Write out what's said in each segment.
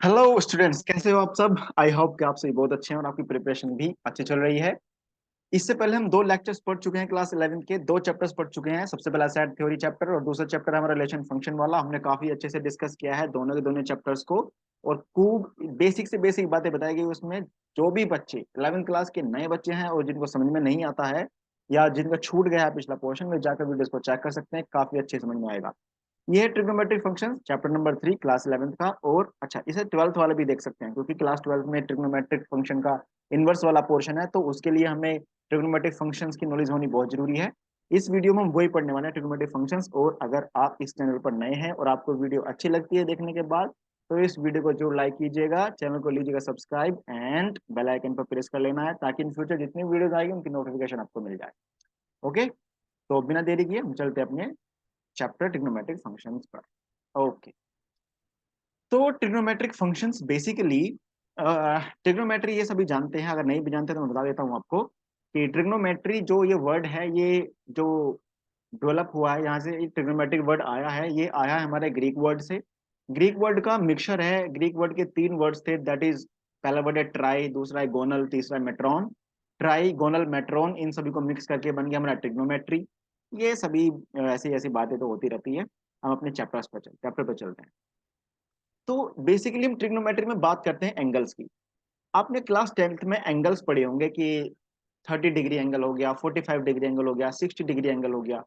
Hello students, कैसे हो आप सब। आई होप कि आप सभी बहुत अच्छे हैं और आपकी प्रिपरेशन भी अच्छी चल रही है। इससे पहले हम दो लेक्चर्स पढ़ चुके हैं, क्लास 11 के दो चैप्टर्स पढ़ चुके हैं। सबसे पहला सेट थ्योरी चैप्टर और दूसरा चैप्टर हमारा रिलेशन फंक्शन वाला। हमने काफी अच्छे से डिस्कस किया है दोनों के दोनों चैप्टर्स को, और खूब बेसिक से बेसिक बातें बताई गई उसमें। जो भी बच्चे 11 क्लास के नए बच्चे हैं और जिनको समझ में नहीं आता है या जिनका छूट गया है पिछला पोर्शन में, जाकर वीडियोस को चेक कर सकते हैं, काफी अच्छे समझ में आएगा। ये है trigonometric function chapter number 3 class 11 का। और अच्छा, इसे 12th वाले भी देख सकते हैं क्योंकि क्लास 12 में ट्रिग्नोमेट्रिक फंक्शन का इनवर्स वाला पोर्शन है, तो उसके लिए हमें ट्रिग्नोमेट्रिक फंक्शंस की नॉलेज होनी बहुत जरूरी है। इस वीडियो में हम वही पढ़ने वाले हैं, ट्रिग्नोमेट्रिक फंक्शंस। और अगर आप इस चैनल पर नए हैं और आपको वीडियो अच्छी लगती है देखने के बाद, तो इस वीडियो को जरूर लाइक कीजिएगा, चैनल को लीजिएगा सब्सक्राइब एंड बेल आइकन पर प्रेस कर लेना है, ताकि इन फ्यूचर जितनी वीडियोस आएगी उनकी नोटिफिकेशन आपको मिल जाए। ओके, तो बिना देरी किए हम चलते हैं अपने चैप्टर ट्रिग्नोमेट्रिक फंक्शंस पर। ओके, तो ट्रिग्नोमेट्रिक फंक्शंस बेसिकली, ट्रिग्नोमेट्री ये सभी जानते हैं, अगर नहीं भी जानते तो मैं बता देता हूँ आपको कि ट्रिग्नोमेट्री जो ये वर्ड है, ये जो डेवलप हुआ है, यहाँ से ये ट्रिग्नोमेट्रिक वर्ड आया है, ये आया है हमारे ग्रीक वर्ड से। ग्रीक वर्ड का मिक्सचर है। ग्रीक वर्ड के तीन वर्ड्स थे, दैट इज पहला वर्ड है ट्राई, दूसरा है गोनल, तीसरा है मेट्रॉन। ट्राई गोनल मेट्रॉन इन सभी को मिक्स करके बन गया हमारा ट्रिग्नोमेट्री। ये सभी ऐसी ऐसी बातें तो होती रहती है। हम अपने चैप्टर पर चलते हैं। तो बेसिकली हम ट्रिग्नोमेट्री में बात करते हैं एंगल्स की। आपने क्लास 10th में एंगल्स पढ़े होंगे कि 30 डिग्री एंगल हो गया, 45 डिग्री एंगल हो गया, 60 डिग्री एंगल हो गया।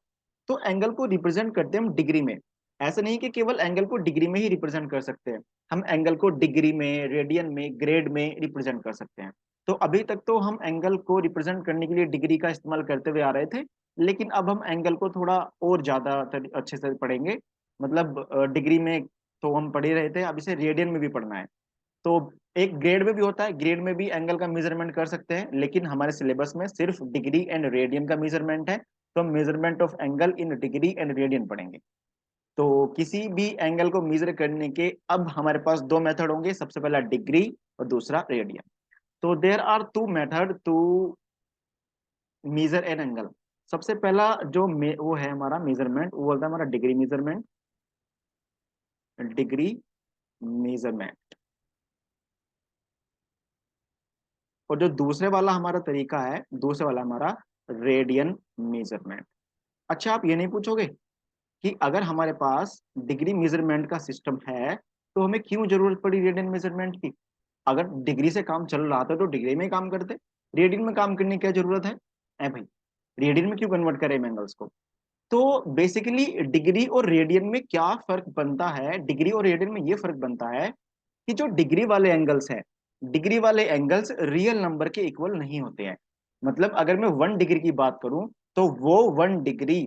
तो एंगल को रिप्रेजेंट करते हैं हम डिग्री में। ऐसा नहीं कि केवल एंगल को डिग्री में ही रिप्रेजेंट कर सकते हैं, हम एंगल को डिग्री में, रेडियन में, ग्रेड में रिप्रेजेंट कर सकते हैं। तो अभी तक तो हम एंगल को रिप्रेजेंट करने के लिए डिग्री का इस्तेमाल करते हुए आ रहे थे, लेकिन अब हम एंगल को थोड़ा और ज्यादा अच्छे से पढ़ेंगे। मतलब डिग्री में तो हम पढ़ ही रहे थे, अब इसे रेडियन में भी पढ़ना है। तो एक ग्रेड में भी होता है, ग्रेड में भी एंगल का मेजरमेंट कर सकते हैं, लेकिन हमारे सिलेबस में सिर्फ डिग्री एंड रेडियन का मेजरमेंट है। तो हम measurement of angle in degree and radian पढ़ेंगे। तो किसी भी एंगल को मेजर करने के अब हमारे पास दो मेथड होंगे, सबसे पहला डिग्री और दूसरा रेडियन। तो there are two method to measure an angle. सबसे पहला जो वो है हमारा मेजरमेंट, वो होता है हमारा डिग्री मेजरमेंट। Degree measurement. और जो दूसरे वाला हमारा तरीका है, दूसरे वाला हमारा रेडियन मेजरमेंट। अच्छा, आप ये नहीं पूछोगे कि अगर हमारे पास डिग्री मेजरमेंट का सिस्टम है तो हमें क्यों जरूरत पड़ी रेडियन मेजरमेंट की। अगर डिग्री से काम चल रहा था तो डिग्री में ही काम करते, रेडियन में काम करने की क्या जरूरत है। ए भाई, रेडियन में क्यों कन्वर्ट करें एंगल्स को। तो बेसिकली डिग्री और रेडियन में क्या फर्क बनता है, डिग्री और रेडियन में ये फर्क बनता है कि जो डिग्री वाले एंगल्स हैं, डिग्री वाले एंगल्स रियल नंबर के इक्वल नहीं होते हैं। मतलब अगर मैं 1 डिग्री की बात करूं तो वो 1 डिग्री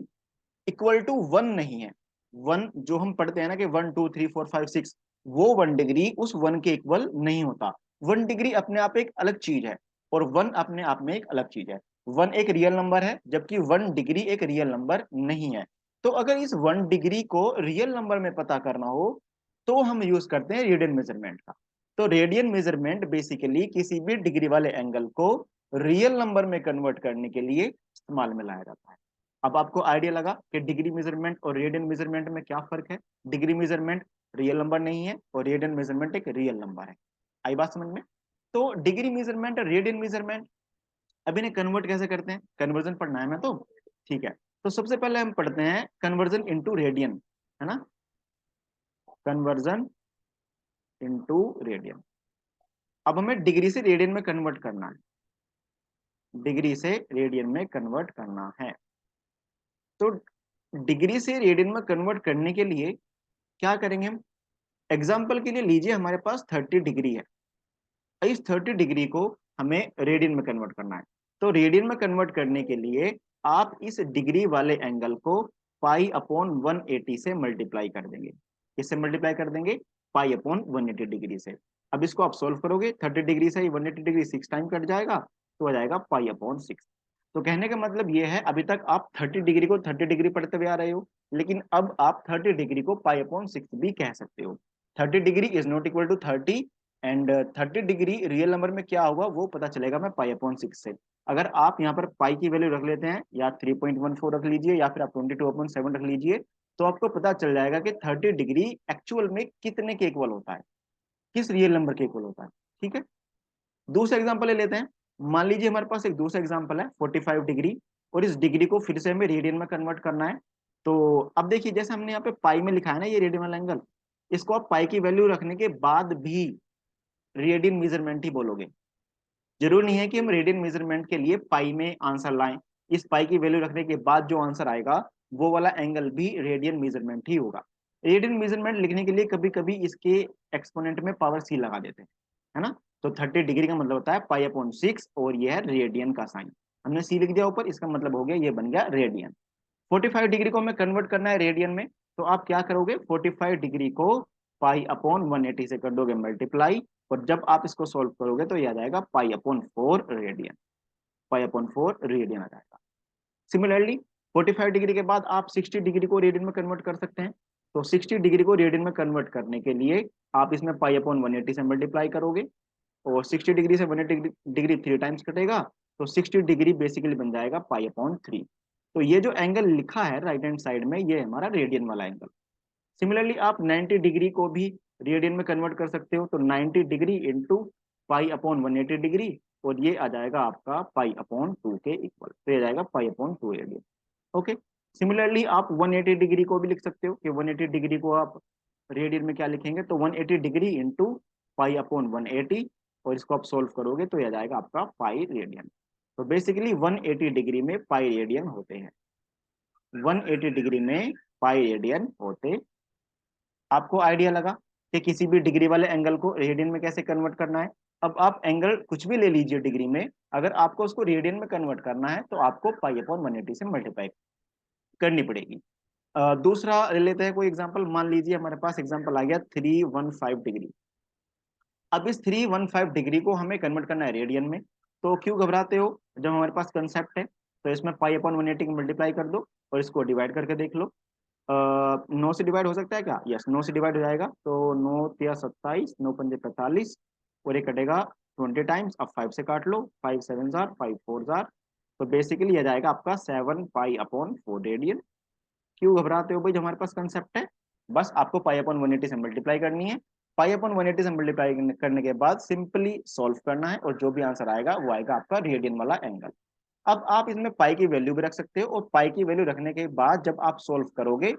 इक्वल टू 1 नहीं है। वन जो हम पढ़ते हैं ना कि 1 2 3 4 5 6, वो 1 डिग्री उस 1 के इक्वल नहीं होता। 1 डिग्री अपने आप एक अलग चीज है और 1 अपने आप में एक अलग चीज है। 1 एक रियल नंबर है जबकि 1 डिग्री एक रियल नंबर नहीं है। तो अगर इस 1 डिग्री को रियल नंबर में पता करना हो तो हम यूज करते हैं रेडियन मेजरमेंट का। तो रेडियन मेजरमेंट बेसिकली किसी भी डिग्री वाले एंगल को रियल नंबर में कन्वर्ट करने के लिए इस्तेमाल में लाया जाता है। अब आपको आइडिया लगा कि डिग्री मेजरमेंट और रेडियन मेजरमेंट में क्या फर्क है। डिग्री मेजरमेंट रियल नंबर नहीं है और रेडियन मेजरमेंट एक रियल नंबर है। आई बात समझ में। तो डिग्री मेजरमेंट और रेडियन मेजरमेंट, अब इन्हें कन्वर्ट कैसे करते हैं, कन्वर्जन पढ़ना है मैं तो। ठीक है, तो सबसे पहले हम पढ़ते हैं कन्वर्जन इनटू रेडियन, है ना। Conversion into radian. अब हमें डिग्री से रेडियन में कन्वर्ट करना है, डिग्री से रेडियन में कन्वर्ट करना है। तो डिग्री से रेडियन में कन्वर्ट करने के लिए क्या करेंगे हम। एग्जाम्पल के लिए लीजिए हमारे पास 30 डिग्री है, इस 30 डिग्री को हमें रेडियन में कन्वर्ट करना है। तो रेडियन में कन्वर्ट करने के लिए आप इस डिग्री वाले एंगल को पाई अपॉन 180 से मल्टीप्लाई कर देंगे। किससे मल्टीप्लाई कर देंगे, पाई अपॉन 180 डिग्री से। अब इसको आप सोल्व करोगे, 30 डिग्री से 180 डिग्री 6 टाइम कट जाएगा, तो आ जाएगा पाई अपॉन 6। तो कहने का मतलब ये है, अभी तक आप 30 डिग्री को 30 डिग्री पढ़ते हुए आ रहे हो, लेकिन अब आप 30 डिग्री को पाई अपॉन 6 भी कह सकते हो। 30 degree is not equal to 30, and 30 degree real number में क्या होगा वो पता चलेगा मैं पाई अपॉन 6 से। अगर आप यहाँ पर पाई की वैल्यू रख लेते हैं, या 3.14 रख लीजिए या फिर आप 22/7 रख लीजिए, तो आपको पता चल जाएगा कि 30 डिग्री एक्चुअल में कितने के इक्वल होता है। किस रियल नंबर के इक्वल होता है। ठीक है, दूसरा एग्जांपल ले लेते हैं। मान लीजिए हमारे पास एक दूसरा एग्जांपल है 45 डिग्री, और इस डिग्री को फिर से हमें रेडियन में कन्वर्ट करना है। तो अब देखिए, जैसे हमने यहाँ पे पाई में लिखा है ना ये रेडियन वाला एंगल, इसको आप पाई की वैल्यू रखने के बाद भी रेडियन मेजरमेंट ही बोलोगे। जरूरी नहीं है कि हम रेडियन मेजरमेंट के लिए पाई में आंसर लाएं। इस पाई की वैल्यू रखने के बाद जो आंसर आएगा वो वाला एंगल भी रेडियन मेजरमेंट ही होगा। रेडियन मेजरमेंट लिखने के लिए कभी कभी इसके एक्सपोनेंट में पावर सी लगा देते हैं, है ना। तो 30 डिग्री का मतलब होता है पाई अपॉन 6, और ये है रेडियन का साइन। हमने सी लिख दिया ऊपर, इसका मतलब हो गया ये बन गया रेडियन। 45 डिग्री को हमें कन्वर्ट करना है रेडियन में, तो आप क्या करोगे, 45 डिग्री को पाई अपॉन 180 से कर दोगे मल्टीप्लाई, और जब आप इसको सोल्व करोगे तो ये आ जाएगा pi upon 4 radian. Pi upon 4 radian आ जाएगा। सिमिलरली 45 डिग्री के बाद आप 60 डिग्री को रेडियन में कन्वर्ट कर सकते हैं। तो 60 डिग्री को रेडियन में कन्वर्ट करने के लिए आप इसमें पाई अपॉन 180 से मल्टीप्लाई करोगे, और 60 डिग्री से 180 डिग्री 3 टाइम्स कटेगा, तो 60 डिग्री बेसिकली बन जाएगा पाई अपॉन 3। तो ये जो एंगल लिखा है राइट हैंड साइड में, ये हमारा रेडियन वाला एंगल। सिमिलरली आप 90 डिग्री को भी रेडियन में कन्वर्ट कर सकते हो, तो 90 degree into pi upon 180 degree, और ये आ जाएगा आपका पाई अपॉन 2 के इक्वल, तो ये आ जाएगा pi upon 2 radian. Okay, similarly आप 180 डिग्री को भी लिख सकते हो कि 180 डिग्री को आप रेडियन में क्या लिखेंगे, तो 180 डिग्री इंटू पाई अपॉन 180, और इसको आप सोल्व करोगे तो यह जाएगा आपका पाई रेडियन। तो बेसिकली 180 डिग्री में पाई रेडियन होते हैं, 180 डिग्री में पाई रेडियन होते। आपको आइडिया लगा कि किसी भी डिग्री वाले एंगल को रेडियन में कैसे कन्वर्ट करना है। अब आप एंगल कुछ भी ले लीजिए डिग्री में, अगर आपको उसको रेडियन में कन्वर्ट करना है तो आपको पाई अपॉन 180 से मल्टीप्लाई करनी पड़ेगी। दूसरा ले लेते हैं कोई एग्जांपल। मान लीजिए हमारे पास एग्जांपल आ गया 315 डिग्री। अब इस 315 डिग्री को हमें कन्वर्ट करना है रेडियन में। तो क्यों घबराते हो, जब हमारे पास कंसेप्ट है तो इसमें पाई अपॉन 180 को मल्टीप्लाई कर दो, और इसको डिवाइड करके देख लो। 9 से डिवाइड हो सकता है क्या, यस 9 से डिवाइड हो जाएगा। तो 9 तिया 27, 9 पंजे 45, और ये कटेगा 20 टाइम्स। अब 5 से काट लो, 5 7 जार, 5 4 जार, तो बेसिकली ये जाएगा आपका 7 पाई अपॉन 4 रेडियन। क्यों घबराते हो भाई, जो हमारे पास कंसेप्ट है, बस आपको पाई अपॉन 180 से मल्टीप्लाई करनी है। पाई अपॉन 180 से मल्टीप्लाई करने के बाद सिंपली सॉल्व करना है, और जो भी आंसर आएगा वो आएगा आपका रेडियन वाला एंगल। अब आप इसमें पाई की वैल्यू भी रख सकते हो, और पाई की वैल्यू रखने के बाद जब आप सोल्व करोगे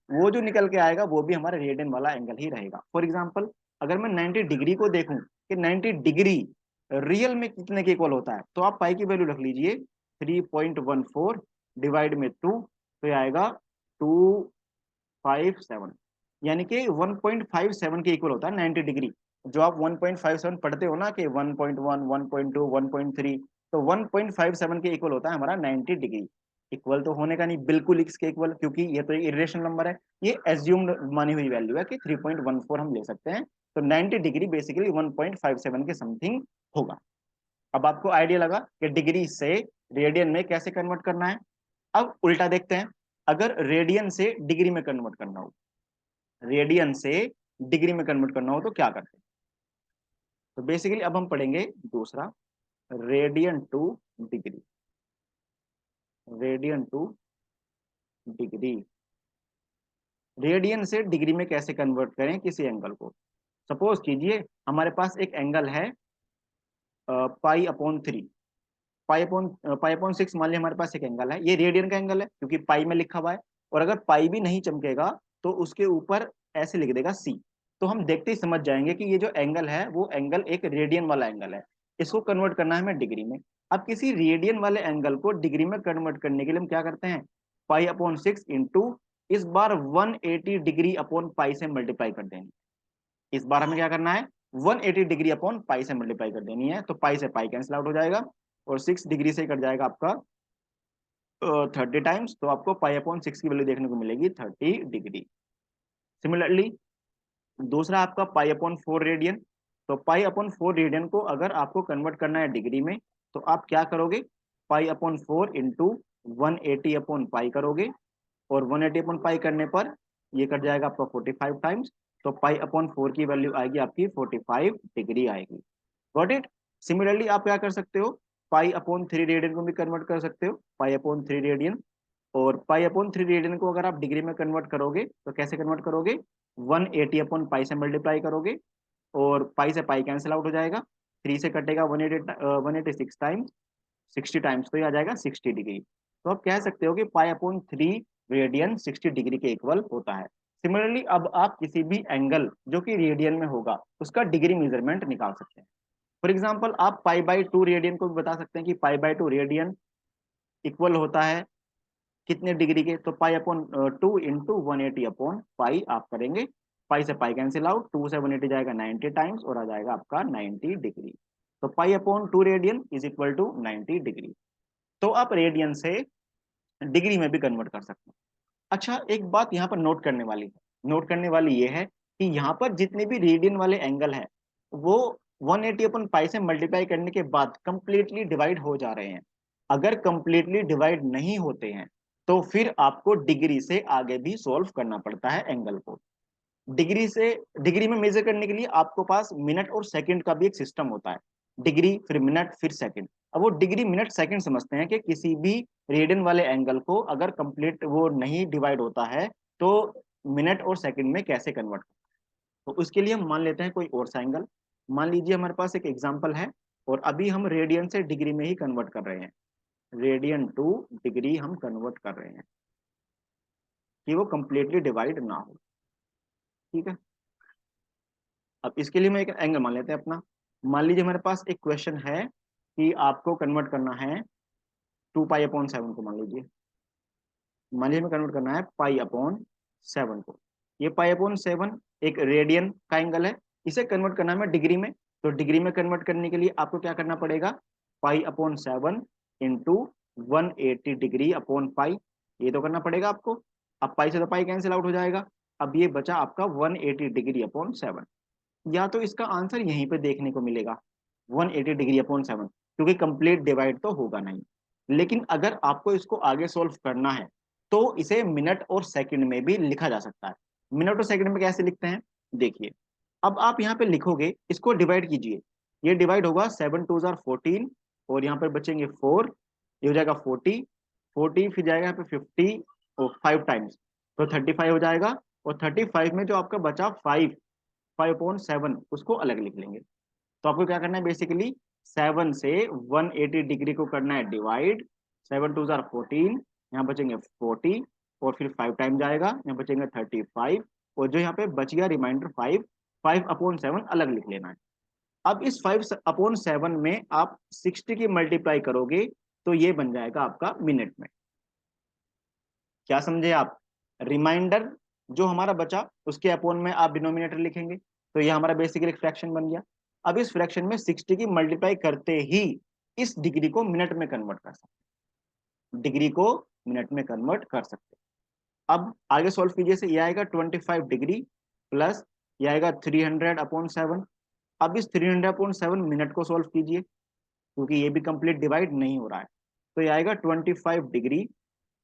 वो जो निकल के आएगा वो भी हमारा रेडियन वाला एंगल ही रहेगा। फॉर एग्जाम्पल अगर मैं 90 डिग्री को देखूं कि 90 डिग्री रियल में कितने के इक्वल होता है, तो आप पाई की वैल्यू रख लीजिए 3.14 डिवाइड में 2, तो ये आएगा 257, यानी कि 1.57 के इक्वल होता है 90 डिग्री। जो आप 1.57 पढ़ते हो ना कि 1.1 1.2 1.3, तो 1.57 के इक्वल होता है हमारा 90 डिग्री। इक्वल तो होने का नहीं, बिल्कुल इसके इक्वल, क्योंकि ये तो इरेशनल नंबर है, ये एज्यूम्ड मानी हुई वैल्यू है कि 3.14 हम ले सकते हैं। तो 90 डिग्री बेसिकली 1.57 के समथिंग होगा। अब आपको आइडिया लगा कि डिग्री से रेडियन में कैसे कन्वर्ट करना है। अब उल्टा देखते हैं, अगर रेडियन से डिग्री में कन्वर्ट करना हो, रेडियन से डिग्री में कन्वर्ट करना हो तो क्या करते हैं। तो बेसिकली अब हम पढ़ेंगे दूसरा, radian two degree. Radian two degree, radian से डिग्री में कैसे कन्वर्ट करें किसी एंगल को। सपोज कीजिए हमारे पास एक एंगल है पाई अपॉन 3, पाई अपॉन 6 मान लिया हमारे पास एक एंगल है, ये रेडियन का एंगल है क्योंकि पाई में लिखा हुआ है। और अगर पाई भी नहीं चमकेगा तो उसके ऊपर ऐसे लिख देगा सी, तो हम देखते ही समझ जाएंगे कि ये जो एंगल है वो एंगल एक रेडियन वाला एंगल है। इसको कन्वर्ट करना है हमें डिग्री में। अब किसी रेडियन वाले एंगल को डिग्री में कन्वर्ट करने के लिए हम क्या करते हैं, पाई अपॉन 6 इंटू इस बार 180 डिग्री अपॉन पाई से मल्टीप्लाई कर देंगे। इस बार हमें क्या करना है, 180 डिग्री अपॉन पाई से मल्टीप्लाई कर देनी है, तो पाई से पाई कैंसिल आउट हो जाएगा, और 6 डिग्री से कट जाएगा आपका 30 टाइम्स, तो आपको पाई अपॉन 6 की वैल्यू देखने को मिलेगी 30 डिग्री। सिमिलरली दूसरा आपका पाई अपॉन 4 रेडियन। तो पाई अपॉन 4 रेडियन को अगर आपको कन्वर्ट करना है डिग्री में, तो आप क्या करोगे, पाई अपॉन 4 इंटू 180 अपॉन पाई करोगे, और 180 अपॉन पाई करने पर ये कट जाएगा आपका 45 टाइम्स, तो पाई अपॉन 4 की वैल्यू आएगी आपकी 45 डिग्री आएगी। Got it. सिमिलरली आप क्या कर सकते हो, पाई अपॉन 3 रेडियन को भी कन्वर्ट कर सकते हो, पाई अपॉन 3 रेडियन। और पाई अपॉन 3 रेडियन को अगर आप डिग्री में कन्वर्ट करोगे तो कैसे कन्वर्ट करोगे, 180 अपॉन पाई से मल्टीप्लाई करोगे, और पाई से पाई कैंसिल आउट हो जाएगा, 3 से कटेगा 186 टाइम्स, 60 टाइम्स तो ये आ जाएगा 60 डिग्री। तो आप कह सकते हो कि पाई अपॉन 3 रेडियन 60 डिग्री के इक्वल होता है। सिमिलरली अब आप किसी भी एंगल जो कि रेडियन में होगा उसका डिग्री मेजरमेंट निकाल सकते हैं। फॉर एग्जाम्पल आप पाई बाई 2 रेडियन को भी बता सकते हैं कि पाई बाई 2 रेडियन इक्वल होता है कितने डिग्री के, तो pi upon 2 into 180 upon pi आप करेंगे, पाई से पाई कैंसिल आउट, 2 से 180 जाएगा 90 टाइम्स और आ जाएगा आपका 90 डिग्री। तो pi upon 2 radian is equal to 90 degree. तो आप रेडियन से डिग्री में भी कन्वर्ट कर सकते हैं। अच्छा एक बात यहाँ पर नोट करने वाली है, नोट करने वाली ये है कि यहाँ पर जितने भी रेडियन वाले एंगल है वो 180 अपन पाई से मल्टीप्लाई करने के बाद कंप्लीटली डिवाइड हो जा रहे हैं। अगर कंप्लीटली डिवाइड नहीं होते हैं तो फिर आपको डिग्री से आगे भी सॉल्व करना पड़ता है एंगल को। डिग्री से डिग्री में मेजर करने के लिए आपको पास मिनट और सेकंड का भी एक सिस्टम होता है, डिग्री फिर मिनट फिर सेकंड। अब वो डिग्री मिनट सेकंड समझते हैं कि किसी भी रेडियन वाले एंगल को अगर कंप्लीट वो नहीं डिवाइड होता है तो मिनट और सेकंड में कैसे कन्वर्ट। तो उसके लिए हम मान लेते हैं कोई और सा एंगल। मान लीजिए हमारे पास एक एग्जांपल है और अभी हम रेडियन से डिग्री में ही कन्वर्ट कर रहे हैं, रेडियन टू डिग्री हम कन्वर्ट कर रहे हैं कि वो कंप्लीटली डिवाइड ना हो। ठीक है, अब इसके लिए मैं एक एंगल मान लेते हैं अपना। मान लीजिए हमारे पास एक क्वेश्चन है कि आपको कन्वर्ट करना है 2 पाई अपॉन 7 को, मान लीजिए हमें कन्वर्ट करना है पाई अपॉन 7 को। ये पाई अपॉन 7 एक रेडियन का एंगल है, इसे कन्वर्ट करना है हमें डिग्री में। तो डिग्री में कन्वर्ट करने के लिए आपको क्या करना पड़ेगा, pi upon 7 into 180 degree upon pi, ये तो करना पड़ेगा आपको। अब पाई से तो पाई कैंसिल आउट हो जाएगा, अब ये बचा आपका 180 डिग्री अपॉन 7। या तो इसका आंसर यहीं पे देखने को मिलेगा 180 डिग्री अपॉन 7, क्योंकि कंप्लीट डिवाइड तो होगा नहीं। लेकिन अगर आपको इसको आगे सोल्व करना है तो इसे मिनट और सेकंड में भी लिखा जा सकता है। मिनट और सेकंड में कैसे लिखते हैं, देखिए। अब आप यहाँ पे लिखोगे, इसको डिवाइड कीजिए, ये डिवाइड होगा 7 2 14 और यहाँ पर बचेंगे 4, ये हो जाएगा 40 फिर जाएगा यहाँ पे 50 और 5 टाइम्स तो 35 हो जाएगा। और 35 में जो आपका बचा 5 5/7 उसको अलग लिख लेंगे। तो आपको क्या करना है बेसिकली, 7 से 180 डिग्री को करना है डिवाइड, 7 2 14, यहाँ बचेंगे 40 और फिर 5 टाइम जाएगा, यहाँ बचेंगे 35 और जो यहाँ पे बच गया रिमाइंडर 5 5/7 अलग लिख लेना है। अब इस 5/7 में आप 60 की मल्टीप्लाई करोगे तो ये बन जाएगा आपका मिनट में। क्या समझे आप, रिमाइंडर जो हमारा बचा उसके अपॉन में आप डिनोमिनेटर लिखेंगे, तो ये हमारा बेसिकली एक फ्रैक्शन बन गया। अब इस फ्रैक्शन में 60 की मल्टीप्लाई करते ही इस डिग्री को मिनट में कन्वर्ट कर सकते, डिग्री को मिनट में कन्वर्ट कर सकते। अब आगे सॉल्व कीजिए, से ये आएगा 25 डिग्री प्लस ये आएगा 300/7। अब इस 300/7 मिनट को सॉल्व कीजिए क्योंकि ये भी कंप्लीट डिवाइड नहीं हो रहा है। तो ये आएगा 25 डिग्री,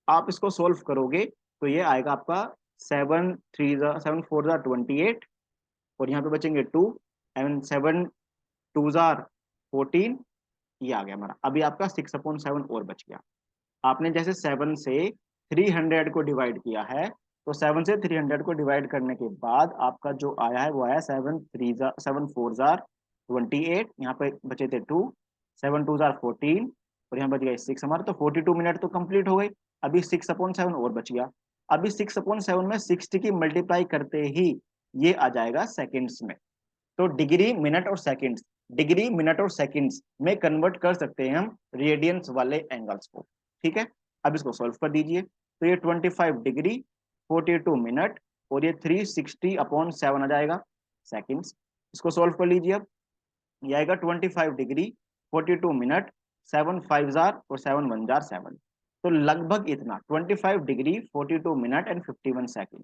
आप इसको सोल्व करोगे तो ये आएगा आपका 7 4 28 और यहाँ पे बचेंगे 2 एंड 7 2 14, ये आ गया हमारा। अभी आपका 6/7 और बच गया। आपने जैसे 7 से 300 को डिवाइड किया है तो 7 से 300 को डिवाइड करने के बाद आपका जो आया है वो आया 7 4 28, यहाँ पे बचे थे 2, 7 2 14 और यहाँ बच गया 6 हमारा, तो 42 मिनट तो कंप्लीट हो गई। अभी 6/7 और बच गया। अभी 6/7 में 60 की मल्टीप्लाई करते ही ये आ जाएगा सेकेंड्स में। तो डिग्री मिनट और सेकंड्स, डिग्री मिनट और सेकंड्स में कन्वर्ट कर सकते हैं हम रेडियंस वाले एंगल्स को। ठीक है, अब इसको सॉल्व कर दीजिए, तो ये 25 डिग्री 42 मिनट और ये 360/7 आ जाएगा सेकंड्स। इसको सॉल्व कर लीजिए, अब ये आएगा 25 डिग्री 42 मिनट, 7 5 और 7 1 7। तो लगभग इतना 25 degree 42 minute and 51 second,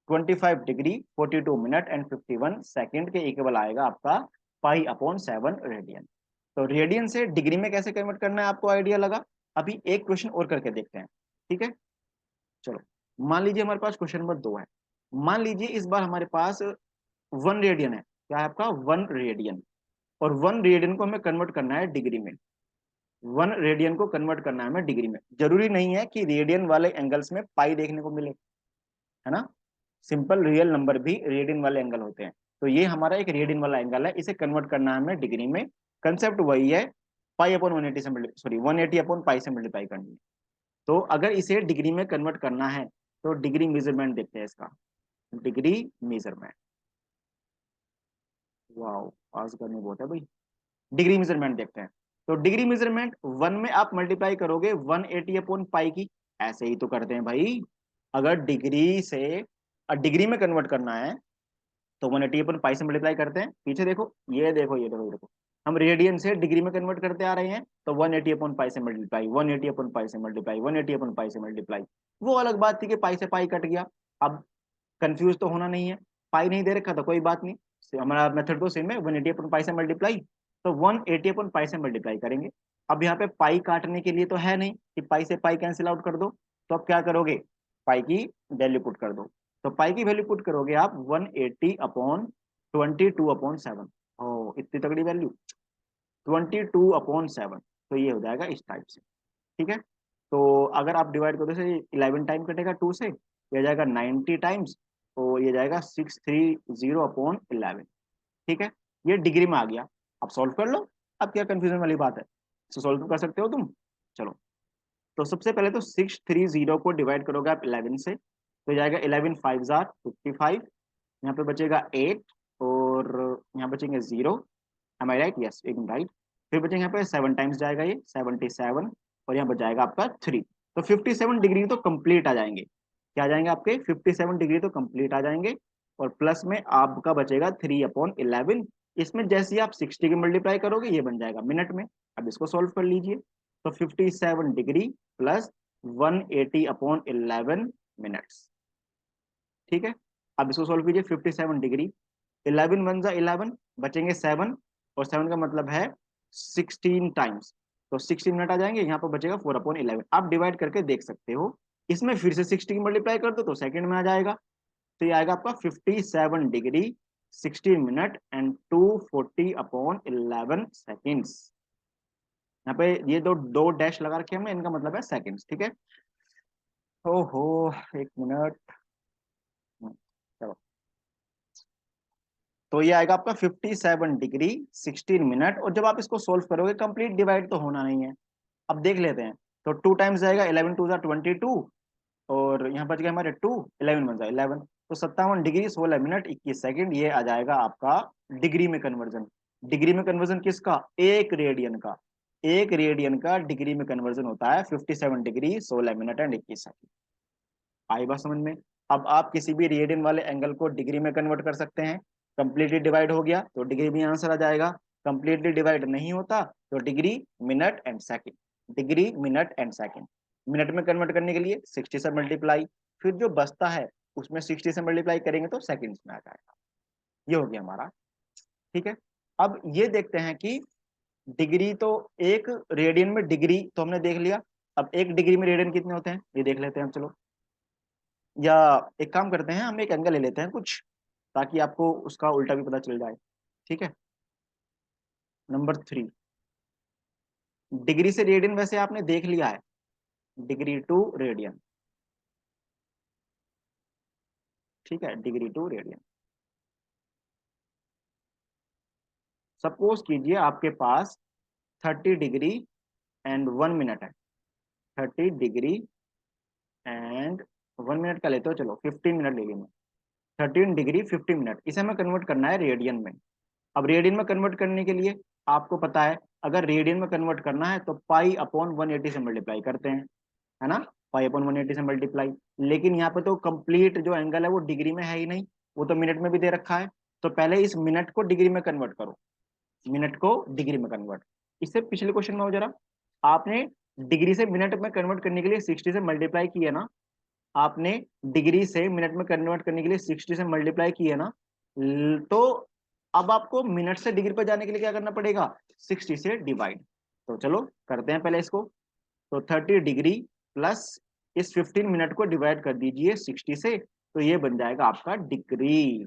25 degree 42 minute and 51 second के इक्वल आएगा आपका पाई/7 रेडियन। तो रेडियन से डिग्री में कैसे कन्वर्ट करना है आपको आइडिया लगा। अभी एक क्वेश्चन और करके देखते हैं, ठीक है। चलो, मान लीजिए हमारे पास क्वेश्चन नंबर 2 है। मान लीजिए इस बार हमारे पास 1 रेडियन है, क्या है आपका 1 रेडियन, और 1 रेडियन को हमें कन्वर्ट करना है डिग्री में। 1 रेडियन को कन्वर्ट करना है हमें डिग्री में। जरूरी नहीं है कि रेडियन वाले एंगल्स में पाई देखने को मिले, है ना, सिंपल रियल नंबर भी रेडियन वाले एंगल होते हैं। तो ये हमारा एक रेडियन वाला एंगल है, इसे कन्वर्ट करना है हमें डिग्री में। कंसेप्ट वही है, पाई अपॉन 180 से सॉरी 180 अपॉन पाई से मल्टीप्लाई करनी है। तो अगर इसे डिग्री में कन्वर्ट करना है तो डिग्री मेजरमेंट देखते हैं इसका, डिग्री मेजरमेंट। वाओ, पास करने बहुत है भाई। डिग्री मेजरमेंट देखते हैं। तो डिग्री मेजरमेंट 1 में आप मल्टीप्लाई करोगे 180 अपॉन पाई की, ऐसे ही तो करते हैं भाई। अगर डिग्री से डिग्री में कन्वर्ट करना है तो 180 अपन पाई से मल्टीप्लाई करते हैं। पीछे देखो, ये देखो, ये देखो, ये देखो, हम रेडियन से डिग्री में कन्वर्ट करते आ रहे हैं, तो 180 अपन पाई से मल्टीप्लाई, 180 अपन पाई से मल्टीप्लाई, 180 अपन पाई से मल्टीप्लाई। वो अलग बात थी कि पाई से पाई कट गया, अब कंफ्यूज तो होना नहीं है। पाई नहीं दे रखा था, कोई बात नहीं, हमारा मेथड तो सेम है, 180 अपन पाई से मल्टीप्लाई। तो 180 अपन पाई से मल्टीप्लाई करेंगे। अब यहाँ पे पाई काटने के लिए तो है नहीं कि पाई से पाई कैंसिल आउट कर दो, तो अब क्या करोगे, पाई की वैल्यू पुट कर दो। तो पाई की वैल्यू पुट करोगे आप 180 अपॉन 22/7। ओ इतनी तगड़ी वैल्यू, 22/7। तो ये हो जाएगा इस टाइप से, ठीक है। तो अगर आप डिवाइड करो, जैसे 11 टाइम कटेगा 2 से, ये जाएगा 90 टाइम्स, तो ये जाएगा 630/11। ठीक है, ये डिग्री में आ गया। अब सॉल्व कर लो, अब क्या कंफ्यूजन वाली बात है, तो सॉल्व कर सकते हो तुम। चलो, तो सबसे पहले तो 630 को डिवाइड करोगे आप 11 से, तो जाएगा 11 5 जार 55, यहाँ पे बचेगा 8 और यहाँ बचेंगे 0। एम आई राइट? यस, एकदम राइट। फिर बचेंगे यहाँ पे 7 टाइम्स जाएगा ये 77, और यहाँ बच जाएगा आपका 3। तो 57 डिग्री तो कंप्लीट आ जाएंगे, क्या आ जाएंगे आपके 57 डिग्री तो कंप्लीट आ जाएंगे। और प्लस में आपका बचेगा 3/11। इसमें जैसे ही आप 60 की मल्टीप्लाई करोगे ये बन जाएगा मिनट में। अब इसको सोल्व कर लीजिए, तो 57 डिग्री प्लस 180/11 मिनट्स। ठीक है, अब इसको सोल्व कीजिए, 57 डिग्री, 11 वन जा 11, बचेंगे 7, और 7 का मतलब है 16 टाइम्स, तो 16 मिनट आ जाएंगे। यहाँ पर बचेगा 4/11। आप डिवाइड करके देख सकते हो, इसमें फिर से 60 की मल्टीप्लाई कर दो तो सेकंड में आ जाएगा। तो ये आएगा आपका 57 डिग्री 16 मिनट एंड 240/11 सेकेंड्स। यहाँ पे ये दो दो डैश लगा रखे हमने, इनका मतलब है सेकेंड्स, ठीक है। ओहो, एक मिनट। चलो, तो ये आएगा आपका 57 डिग्री 16 मिनट, और जब आप इसको सोल्व करोगे, कंप्लीट डिवाइड तो होना नहीं है। अब देख लेते हैं, तो 2 टाइम्स जाएगा, 11 2 जा 22, और यहाँ बच गए हमारे 2, 11 1 जा 11, तो 57 डिग्री 16 मिनट 21 सेकंड, ये आ जाएगा आपका डिग्री में कन्वर्जन। डिग्री में कन्वर्जन किसका, एक रेडियन का। एक रेडियन का डिग्री में कन्वर्जन होता है 57 डिग्री 16 मिनट एंड 21 सेकंड। आई बात समझ में? अब आप किसी भी रेडियन वाले एंगल को डिग्री में कन्वर्ट कर सकते हैं। कंप्लीटली डिवाइड हो गया तो डिग्री में आंसर आ जाएगा, कंप्लीटली डिवाइड नहीं होता तो degree minute and second, degree minute and second. Minute में कन्वर्ट करने के लिए 60 से मल्टीप्लाई, फिर जो बचता है उसमें 60 से मल्टीप्लाई करेंगे तो सेकंड्स में आ जाएगा। ये हो गया हमारा, ठीक है। अब ये देखते हैं कि डिग्री तो, एक रेडियन में डिग्री तो हमने देख लिया, अब एक डिग्री में रेडियन कितने होते हैं ये देख लेते हैं हम। चलो, या एक काम करते हैं, हम एक एंगल ले लेते हैं कुछ, ताकि आपको उसका उल्टा भी पता चल जाए, ठीक है। नंबर 3, डिग्री से रेडियन वैसे आपने देख लिया है, डिग्री टू रेडियन, ठीक है, डिग्री टू रेडियन। सपोज कीजिए आपके पास 30 डिग्री एंड 1 मिनट है, 30 डिग्री एंड 1 मिनट का लेते हो, चलो 15 मिनट ले लेंगे। 13 डिग्री 50 मिनट, इसे हमें कन्वर्ट करना है रेडियन में। अब रेडियन में कन्वर्ट करने के लिए आपको पता है, अगर रेडियन में कन्वर्ट करना है तो पाई अपॉन 180 से मल्टीप्लाई करते हैं, है ना, पाई अपॉन 180 से मल्टीप्लाई। लेकिन यहाँ पे तो कंप्लीट जो एंगल है वो डिग्री में है ही नहीं, वो तो मिनट में भी दे रखा है। तो पहले इस मिनट को डिग्री में कन्वर्ट करो, मिनट को डिग्री में कन्वर्ट। इससे पिछले क्वेश्चन में हो जरा, आपने डिग्री से मिनट में कन्वर्ट करने के लिए 60 से मल्टीप्लाई किया ना, आपने डिग्री से मिनट में कन्वर्ट करने के लिए 60 से मल्टीप्लाई किया ना, तो अब आपको मिनट से डिग्री पर जाने के लिए क्या करना पड़ेगा, 60 से डिवाइड। तो चलो करते हैं पहले इसको। तो 30 डिग्री प्लस इस 15 मिनट को डिवाइड कर दीजिए 60 से, तो ये बन जाएगा आपका डिग्री।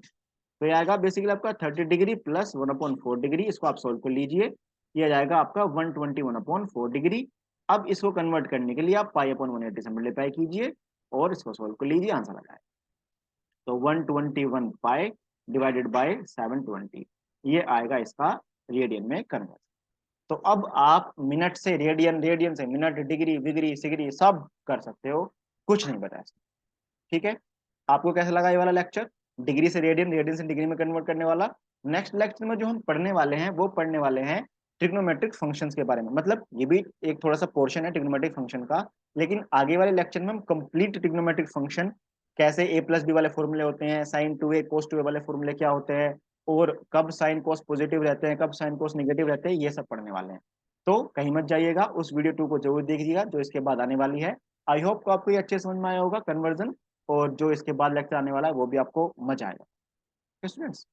तो ये आएगा बेसिकली आपका 30 डिग्री प्लस 1/4 डिग्री, इसको आप सोल्व कर लीजिए, ये आ जाएगा आपका 121/4 डिग्री। अब इसको कन्वर्ट करने के लिए आप पाई अपॉन 180 से मल्टीप्लाई कीजिए और इसको सोल्व कर लीजिए, आंसर आ जाएगा। तो 121 पाई डिवाइडेड बाय 720, ये आएगा इसका रेडियन में कन्वर्ट। तो अब आप मिनट से रेडियन, रेडियन से मिनट, डिग्री विग्री सिगरी सब कर सकते हो, कुछ नहीं बता इसमें। ठीक है, आपको कैसा लगा ये वाला लेक्चर, डिग्री से रेडियन, रेडियन से डिग्री में कन्वर्ट करने वाला। नेक्स्ट लेक्चर में जो हम पढ़ने वाले हैं वो पढ़ने वाले हैं ट्रिग्नोमेट्रिक फंक्शंस के बारे में, मतलब ये भी एक थोड़ा सा पोर्शन है ट्रिग्नोमेट्रिक फंक्शन का, लेकिन आगे वाले लेक्चर में हम कंप्लीट ट्रिग्नोमेट्रिक फंक्शन, कैसे ए प्लस बी वाले फॉर्मूले होते हैं, sine two a cos two a वाले फॉर्मूले क्या होते हैं, और कब साइन कोस पॉजिटिव रहते हैं, कब साइन कोस नेगेटिव रहते हैं, ये सब पढ़ने वाले हैं। तो कहीं मत जाइएगा, उस वीडियो 2 को जरूर देखिएगा जो इसके बाद आने वाली है। आई होप को आपको ये अच्छे समझ में आया होगा कन्वर्जन, और जो इसके बाद लेक्चर आने वाला है वो भी आपको मजा आएगा स्टूडेंट्स।